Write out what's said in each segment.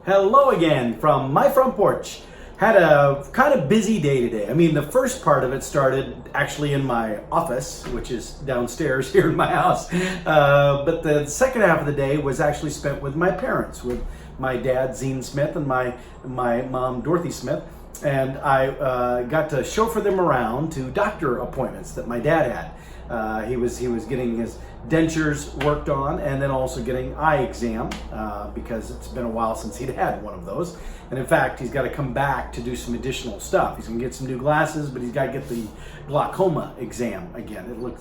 Hello again from my front porch. Had a kind of busy day today. I mean, the first part of it started actually in my office, which is downstairs here in my house. But the second half of the day was actually spent with my parents, with my dad, Zine Smith, and my mom, Dorothy Smith. And I got to chauffeur them around to doctor appointments that my dad had. He was getting his dentures worked on, and then also getting eye exam because it's been a while since he'd had one of those. And in fact, he's got to come back to do some additional stuff. He's going to get some new glasses, but he's got to get the glaucoma exam again.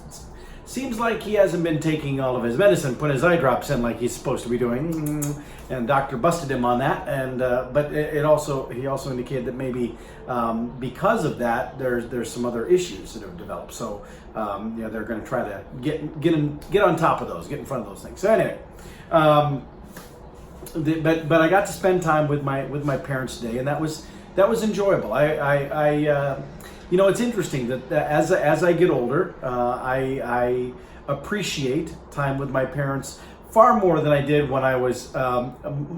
Seems like he hasn't been taking all of his medicine, putting his eye drops in like he's supposed to be doing, and doctor busted him on that. And but he also indicated that maybe because of that, there's some other issues that have developed. So they're going to try to get on top of those, get in front of those things. So anyway, but I got to spend time with my parents today, and that was enjoyable. It's interesting that as I get older, I appreciate time with my parents far more than I did when I was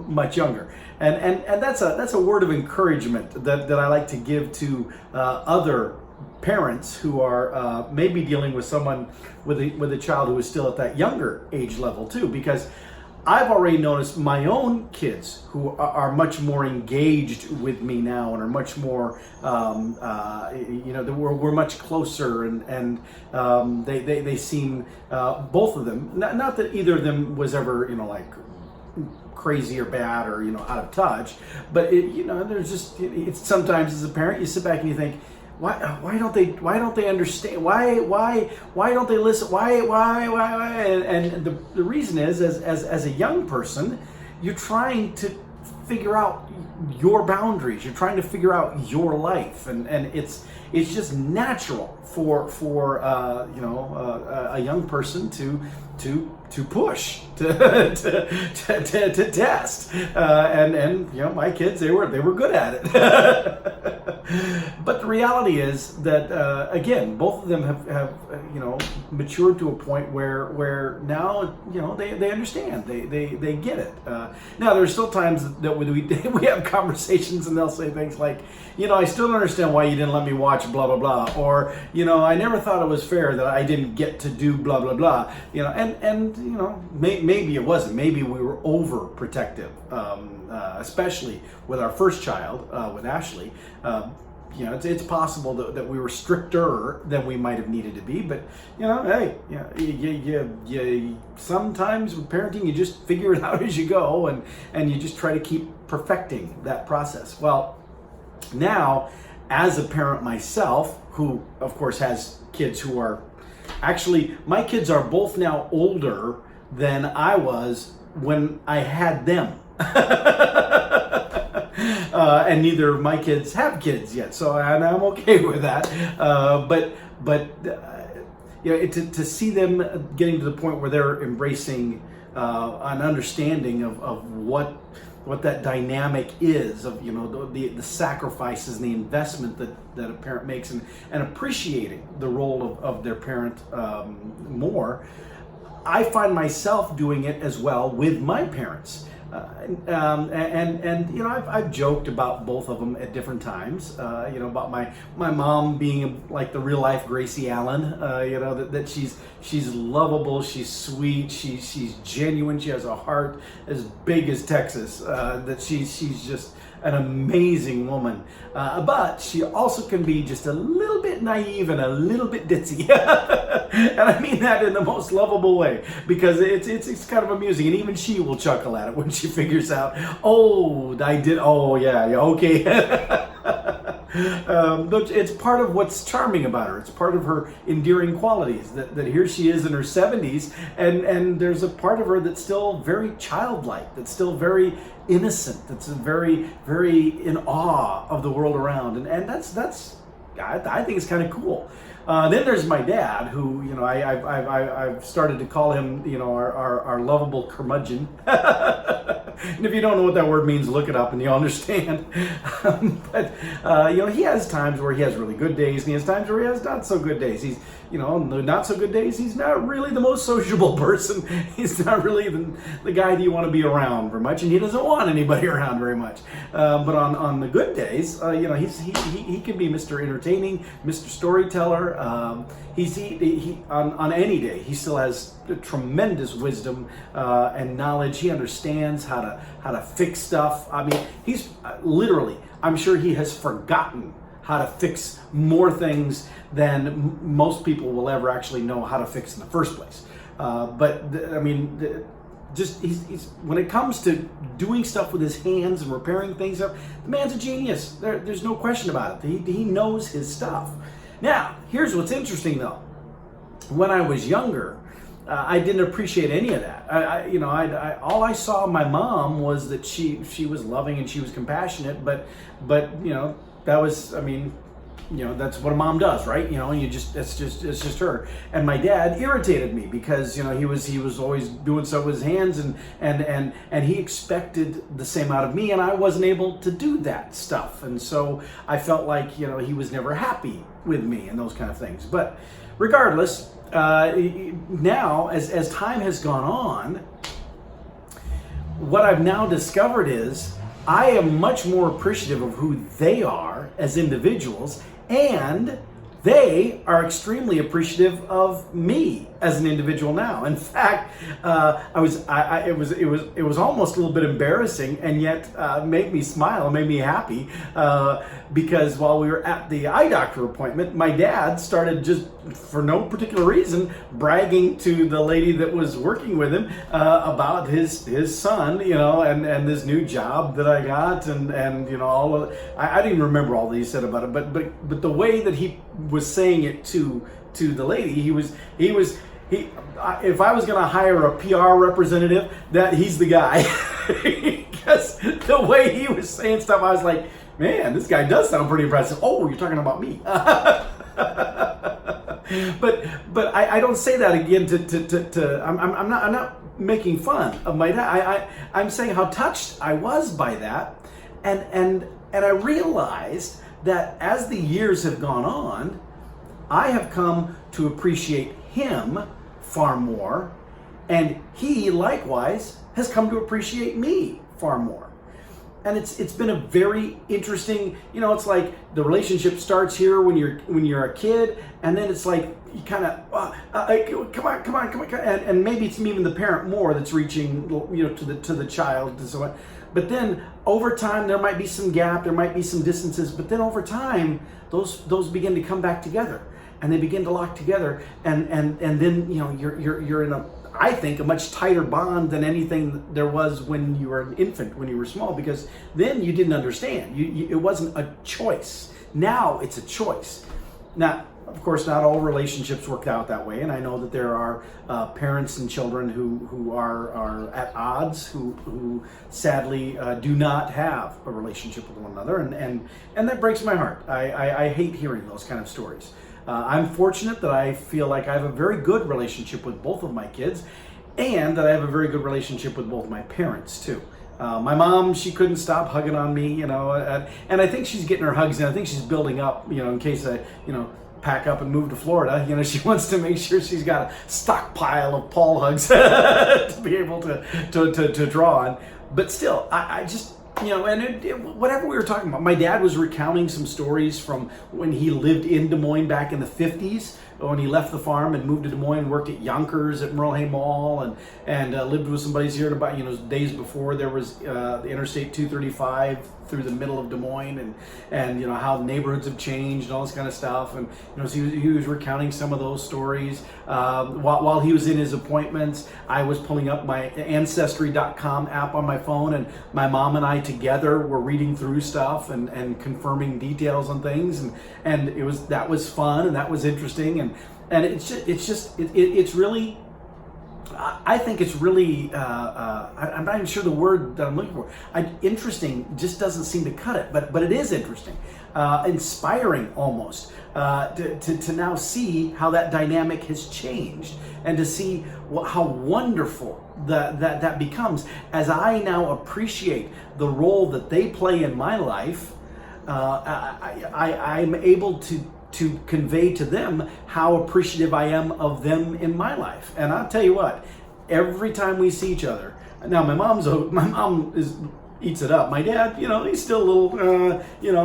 much younger, and that's a word of encouragement that I like to give to other parents who are maybe dealing with someone with a child who is still at that younger age level too, because I've already noticed my own kids who are much more engaged with me now and are much more, we're much closer, and they seem, both of them, not that either of them was ever, like crazy or bad or, out of touch, but there's just, it's sometimes as a parent, you sit back and you think, why don't they understand? Why don't they listen? Why? And the reason is, as a young person, you're trying to figure out your boundaries. You're trying to figure out your life, and it's just natural for a young person to push, to test, and my kids, they were good at it. But the reality is that again, both of them have matured to a point where now they understand, they get it. Now there's still times that we have conversations and they'll say things like, I still don't understand why you didn't let me watch blah blah blah, or I never thought it was fair that I didn't get to do blah blah blah, and maybe it wasn't, maybe we were overprotective, especially with our first child, with Ashley. It's possible that we were stricter than we might have needed to be, but hey, you sometimes with parenting you just figure it out as you go, and you just try to keep perfecting that process. Well, now as a parent myself, who of course has kids who are actually, my kids are both now older than I was when I had them. And neither of my kids have kids yet, so I'm okay with that. To see them getting to the point where they're embracing an understanding of what that dynamic is, of the sacrifices and the investment that a parent makes, and appreciating the role of their parent more. I find myself doing it as well with my parents. I've joked about both of them at different times, about my mom being like the real life Gracie Allen, that she's lovable, she's sweet, she's genuine, she has a heart as big as Texas, that she's just an amazing woman, but she also can be just a little bit naive and a little bit ditzy. And I mean that in the most lovable way, because it's kind of amusing, and even she will chuckle at it when she figures out, okay. But it's part of what's charming about her. It's part of her endearing qualities, that here she is in her 70s, and there's a part of her that's still very childlike, that's still very innocent, that's very, very in awe of the world around, and that's I think it's kind of cool. Then there's my dad, who I've started to call him our lovable curmudgeon. And if you don't know what that word means, look it up and you'll understand. But he has times where he has really good days, and he has times where he has not so good days. on the not so good days, he's not really the most sociable person. He's not really the guy that you want to be around very much, and he doesn't want anybody around very much. But on the good days, he can be Mr. Entertaining, Mr. Storyteller. He on any day, he still has tremendous wisdom and knowledge. He understands how to fix stuff. I mean, he's literally, I'm sure he has forgotten how to fix more things than most people will ever actually know how to fix in the first place. He's when it comes to doing stuff with his hands and repairing things up, the man's a genius. There's no question about it. He knows his stuff. Now, here's what's interesting though. When I was younger, I didn't appreciate any of that. All I saw in my mom was that she was loving and she was compassionate, but that was, that's what a mom does, right? It's just her. And my dad irritated me because, he was always doing stuff with his hands and he expected the same out of me, and I wasn't able to do that stuff. And so I felt like, he was never happy with me and those kind of things. But regardless, now as time has gone on, what I've now discovered is I am much more appreciative of who they are as individuals, and they are extremely appreciative of me as an individual now. In fact, it was almost a little bit embarrassing, and yet made me smile, made me happy, because while we were at the eye doctor appointment, my dad started, just for no particular reason, bragging to the lady that was working with him about his son, and this new job that I got, and all of I didn't even remember all that he said about it, but the way that he was saying it to the lady, he if I was going to hire a PR representative, that he's the guy. Because the way he was saying stuff, I was like, man, this guy does sound pretty impressive. Oh, you're talking about me. But I don't say that again to I'm not making fun of my dad. I'm saying how touched I was by that, and I realized that as the years have gone on, I have come to appreciate him far more, and he likewise has come to appreciate me far more. And it's been a very interesting, it's like the relationship starts here when you're a kid, and then it's like you kind of come on, and maybe it's even the parent more that's reaching to the child and so on. But then over time there might be some gap, there might be some distances, but then over time those begin to come back together, and they begin to lock together, and then you're in I think a much tighter bond than anything there was when you were an infant, when you were small, because then you didn't understand. It wasn't a choice. Now it's a choice. Now, of course, not all relationships work out that way, and I know that there are parents and children who are at odds, who sadly do not have a relationship with one another, and that breaks my heart. I hate hearing those kind of stories. I'm fortunate that I feel like I have a very good relationship with both of my kids, and that I have a very good relationship with both my parents too. My mom, she couldn't stop hugging on me, and I think she's getting her hugs in. I think she's building up, in case I, pack up and move to Florida. She wants to make sure she's got a stockpile of Paul hugs to be able to draw on. But still, I just, whatever we were talking about, my dad was recounting some stories from when he lived in Des Moines back in the 50s, when he left the farm and moved to Des Moines, worked at Yonkers at Merle Hay Mall, and lived with some buddies here about, days before there was the Interstate 235 through the middle of Des Moines, and how neighborhoods have changed and all this kind of stuff. And so he was recounting some of those stories. While he was in his appointments, I was pulling up my Ancestry.com app on my phone, and my mom and I together were reading through stuff and confirming details on things, and that was fun, and that was interesting, and it's really, I think it's really, I'm not even sure the word that I'm looking for. Interesting just doesn't seem to cut it, but it is interesting, inspiring almost, to now see how that dynamic has changed, and to see how wonderful that becomes as I now appreciate the role that they play in my life. I'm able to convey to them how appreciative I am of them in my life. And I'll tell you what, every time we see each other, now my mom eats it up. My dad, he's still a little,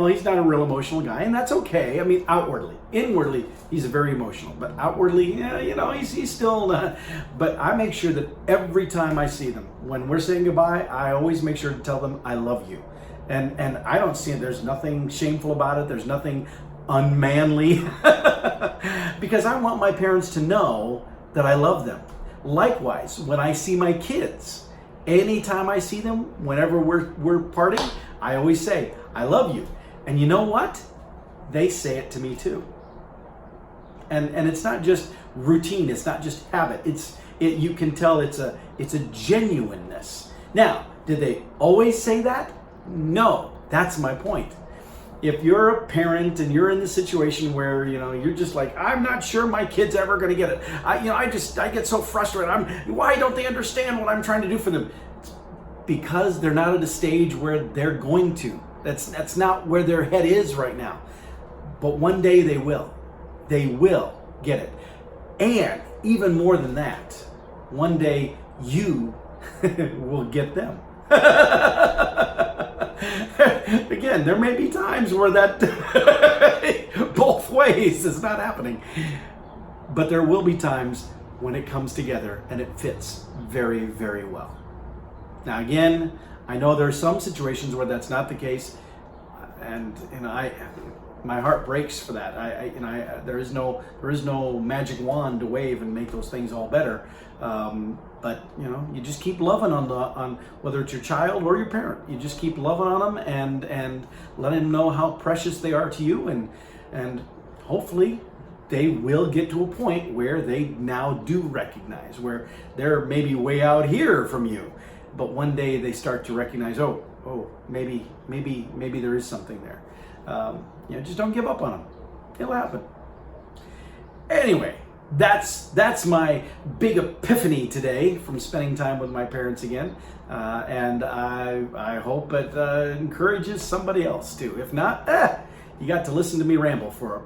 he's not a real emotional guy, and that's okay. I mean, outwardly. Inwardly, he's very emotional, but outwardly, he's still not. But I make sure that every time I see them, when we're saying goodbye, I always make sure to tell them I love you. And I don't see it. There's nothing shameful about it. There's nothing unmanly because I want my parents to know that I love them. Likewise, when I see my kids, anytime I see them, whenever we're parting, I always say, I love you. And you know what? They say it to me too. And it's not just routine, it's not just habit. You can tell it's a genuineness. Now, did they always say that? No, that's my point. If you're a parent and you're in the situation where you're just like, I'm not sure my kid's ever going to get it. I get so frustrated. Why don't they understand what I'm trying to do for them? Because they're not at a stage where they're going to. That's not where their head is right now. But one day they will. They will get it. And even more than that, one day you will get them. Again, there may be times where that both ways is not happening, but there will be times when it comes together and it fits very, very well. Now, again, I know there are some situations where that's not the case, and my heart breaks for that. There is no magic wand to wave and make those things all better. But you just keep loving on whether it's your child or your parent. You just keep loving on them and letting them know how precious they are to you, and hopefully they will get to a point where they now do recognize, where they're maybe way out here from you, but one day they start to recognize, oh, maybe there is something there. Just don't give up on them. It'll happen. Anyway, that's my big epiphany today from spending time with my parents again, and I hope it encourages somebody else too. If not, you got to listen to me ramble for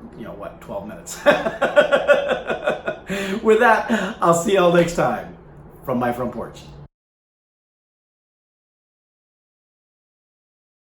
12 minutes. With that, I'll see y'all next time from my front porch.